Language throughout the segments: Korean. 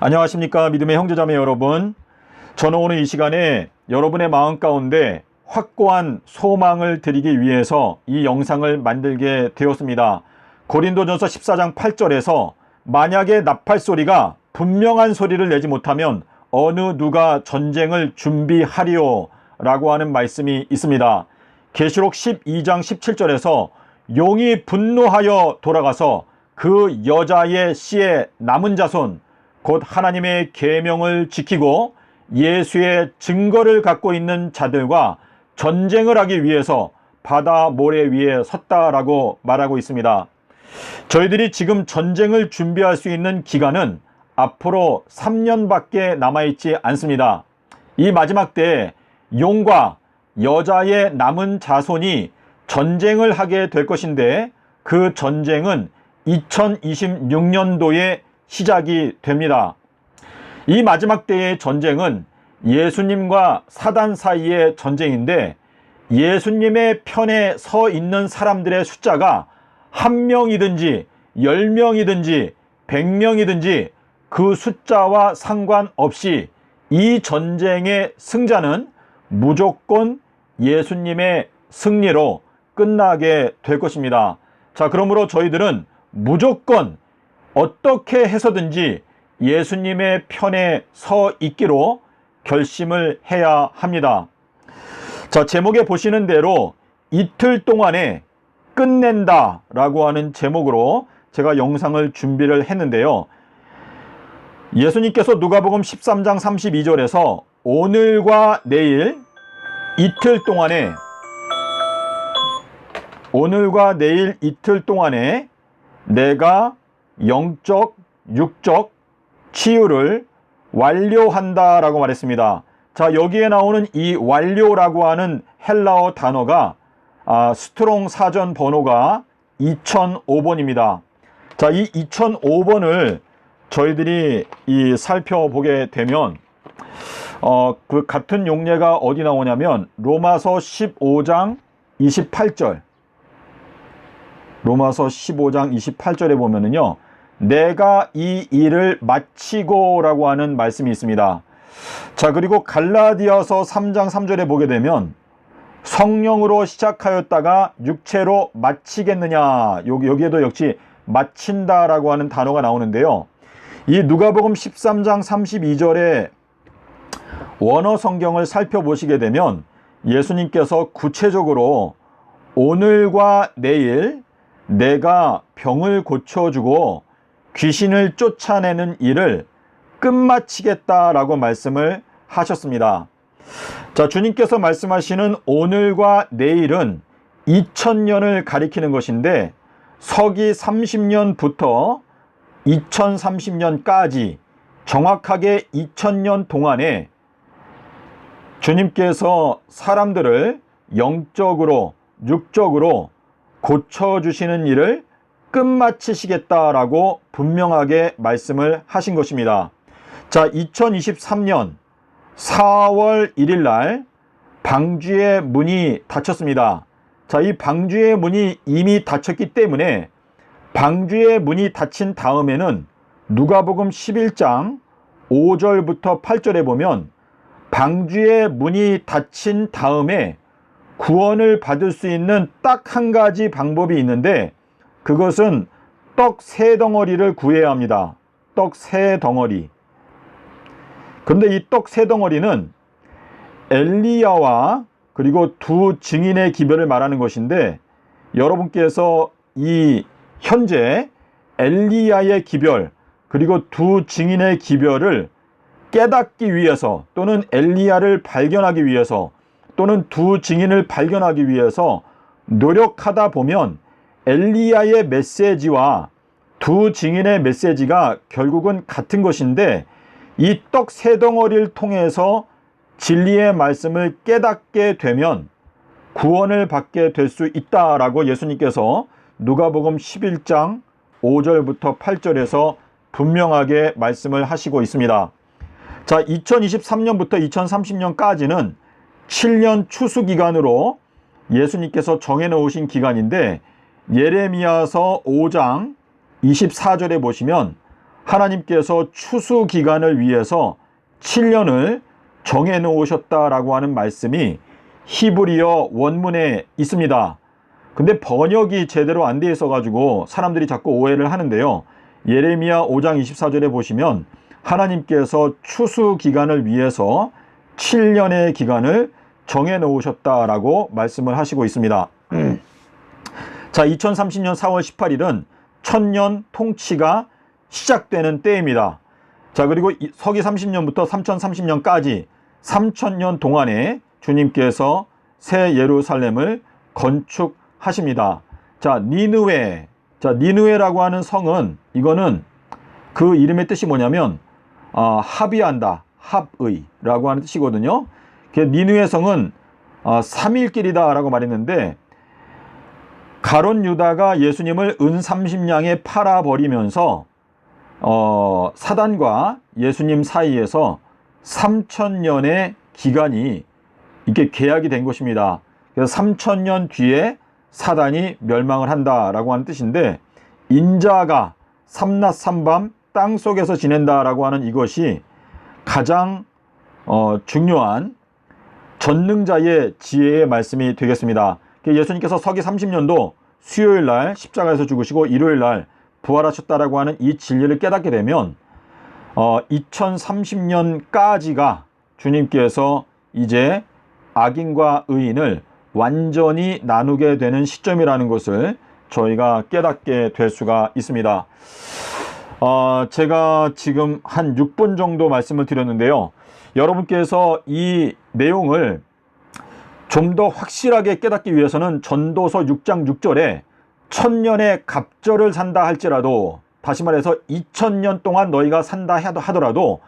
안녕하십니까 믿음의 형제자매 여러분. 저는 오늘 이 시간에 여러분의 마음 가운데 확고한 소망을 드리기 위해서 이 영상을 만들게 되었습니다. 고린도전서 14장 8절에서 만약에 나팔소리가 분명한 소리를 내지 못하면 어느 누가 전쟁을 준비하리요 라고 하는 말씀이 있습니다. 계시록 12장 17절에서 용이 분노하여 돌아가서 그 여자의 씨의 남은 자손 곧 하나님의 계명을 지키고 예수의 증거를 갖고 있는 자들과 전쟁을 하기 위해서 바다 모래 위에 섰다라고 말하고 있습니다. 저희들이 지금 전쟁을 준비할 수 있는 기간은 앞으로 3년밖에 남아있지 않습니다. 이 마지막 때에 용과 여자의 남은 자손이 전쟁을 하게 될 것인데 그 전쟁은 2026년도에 시작이 됩니다. 이 마지막 때의 전쟁은 예수님과 사단 사이의 전쟁인데 예수님의 편에 서 있는 사람들의 숫자가 1명이든지 10명이든지 100명이든지 그 숫자와 상관없이 이 전쟁의 승자는 무조건 예수님의 승리로 끝나게 될 것입니다. 자, 그러므로 저희들은 무조건 어떻게 해서든지 예수님의 편에 서 있기로 결심을 해야 합니다. 자, 제목에 보시는 대로 이틀 동안에 끝낸다 라고 하는 제목으로 제가 영상을 준비를 했는데요. 예수님께서 누가복음 13장 32절에서 오늘과 내일 이틀 동안에 내가 영적, 육적 치유를 완료한다 라고 말했습니다. 자, 여기에 나오는 이 완료라고 하는 헬라어 단어가 스트롱 사전 번호가 2005번입니다. 자, 이 2005번을 저희들이 살펴보게 되면 그 같은 용례가 어디 나오냐면 로마서 15장 28절 로마서 15장 28절에 보면은요, 내가 이 일을 마치고 라고 하는 말씀이 있습니다. 자, 그리고 갈라디아서 3장 3절에 보게 되면 성령으로 시작하였다가 육체로 마치겠느냐, 여기에도 역시 마친다 라고 하는 단어가 나오는데요. 이 누가복음 13장 32절에 원어 성경을 살펴보시게 되면 예수님께서 구체적으로 오늘과 내일 내가 병을 고쳐주고 귀신을 쫓아내는 일을 끝마치겠다라고 말씀을 하셨습니다. 자, 주님께서 말씀하시는 오늘과 내일은 2000년을 가리키는 것인데 서기 30년부터 2030년까지 정확하게 2000년 동안에 주님께서 사람들을 영적으로, 육적으로 고쳐주시는 일을 끝마치시겠다라고 분명하게 말씀을 하신 것입니다. 자, 2023년 4월 1일 날 방주의 문이 닫혔습니다. 자, 이 방주의 문이 이미 닫혔기 때문에 방주의 문이 닫힌 다음에는 누가복음 11장 5절부터 8절에 보면 방주의 문이 닫힌 다음에 구원을 받을 수 있는 딱 한 가지 방법이 있는데 그것은 떡 3덩어리를 구해야 합니다. 떡 3덩어리. 그런데 이 떡 3덩어리는 엘리야와 그리고 두 증인의 기별을 말하는 것인데 여러분께서 이 현재 엘리야의 기별 그리고 두 증인의 기별을 깨닫기 위해서 또는 엘리야를 발견하기 위해서 또는 두 증인을 발견하기 위해서 노력하다 보면 엘리야의 메시지와 두 증인의 메시지가 결국은 같은 것인데 이 떡 3덩어리를 통해서 진리의 말씀을 깨닫게 되면 구원을 받게 될 수 있다라고 예수님께서 누가복음 11장 5절부터 8절에서 분명하게 말씀을 하시고 있습니다. 자, 2023년부터 2030년까지는 7년 추수기간으로 예수님께서 정해놓으신 기간인데 예레미야서 5장 24절에 보시면 하나님께서 추수 기간을 위해서 7년을 정해 놓으셨다라고 하는 말씀이 히브리어 원문에 있습니다. 근데 번역이 제대로 안 돼 있어 가지고 사람들이 자꾸 오해를 하는데요. 예레미야 5장 24절에 보시면 하나님께서 추수 기간을 위해서 7년의 기간을 정해 놓으셨다라고 말씀을 하시고 있습니다. 자, 2030년 4월 18일은 천년 통치가 시작되는 때입니다. 자, 그리고 서기 30년부터 3030년까지 3000년 동안에 주님께서 새 예루살렘을 건축하십니다. 자, 니느웨. 자, 니느웨라고 하는 성은, 이거는 그 이름의 뜻이 뭐냐면 합의한다, 합의라고 하는 뜻이거든요. 니느웨 성은 3일길이다 라고 말했는데, 가룟 유다가 예수님을 은 30냥에 팔아버리면서 사단과 예수님 사이에서 3000년의 기간이 이렇게 계약이 된 것입니다. 그래서 3000년 뒤에 사단이 멸망을 한다라고 하는 뜻인데, 인자가 삼낮 삼밤 땅 속에서 지낸다라고 하는 이것이 가장 중요한 전능자의 지혜의 말씀이 되겠습니다. 예수님께서 서기 30년도 수요일 날 십자가에서 죽으시고 일요일 날 부활하셨다라고 하는 이 진리를 깨닫게 되면 2030년까지가 주님께서 이제 악인과 의인을 완전히 나누게 되는 시점이라는 것을 저희가 깨닫게 될 수가 있습니다. 제가 지금 한 6분 정도 말씀을 드렸는데요. 여러분께서 이 내용을 좀 더 확실하게 깨닫기 위해서는 전도서 6장 6절에 천년의 갑절을 산다 할지라도, 다시 말해서 2000년 동안 너희가 산다 하더라도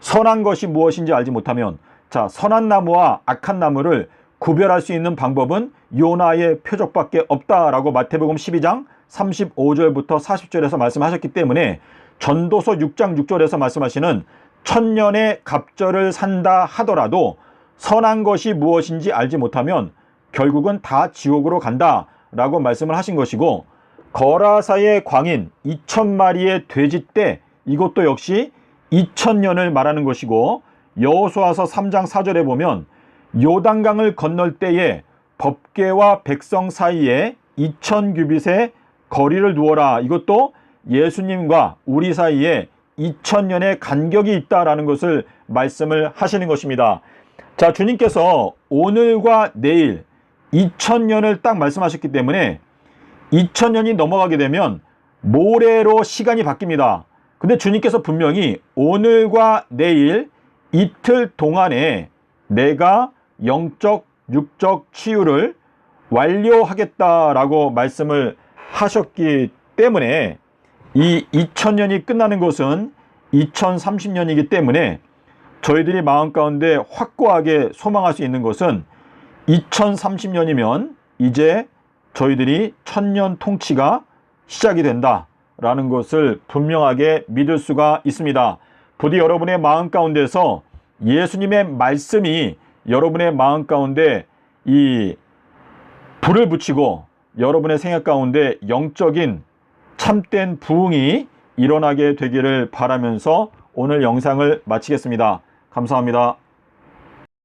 선한 것이 무엇인지 알지 못하면, 자, 선한 나무와 악한 나무를 구별할 수 있는 방법은 요나의 표적밖에 없다라고 마태복음 12장 35절부터 40절에서 말씀하셨기 때문에 전도서 6장 6절에서 말씀하시는 천년의 갑절을 산다 하더라도 선한 것이 무엇인지 알지 못하면 결국은 다 지옥으로 간다 라고 말씀을 하신 것이고, 거라사의 광인 2000마리의 돼지 때, 이것도 역시 2000년을 말하는 것이고, 여호수아서 3장 4절에 보면 요단강을 건널 때에 법궤와 백성 사이에 2000규빗의 거리를 두어라, 이것도 예수님과 우리 사이에 2000년의 간격이 있다라는 것을 말씀을 하시는 것입니다. 자, 주님께서 오늘과 내일 2000년을 딱 말씀하셨기 때문에 2000년이 넘어가게 되면 모레로 시간이 바뀝니다. 근데 주님께서 분명히 오늘과 내일 이틀 동안에 내가 영적, 육적 치유를 완료하겠다라고 말씀을 하셨기 때문에 이 2000년이 끝나는 것은 2030년이기 때문에 저희들이 마음 가운데 확고하게 소망할 수 있는 것은 2030년이면 이제 저희들이 천년 통치가 시작이 된다라는 것을 분명하게 믿을 수가 있습니다. 부디 여러분의 마음 가운데서 예수님의 말씀이 여러분의 마음 가운데 이 불을 붙이고 여러분의 생각 가운데 영적인 참된 부흥이 일어나게 되기를 바라면서 오늘 영상을 마치겠습니다. 감사합니다.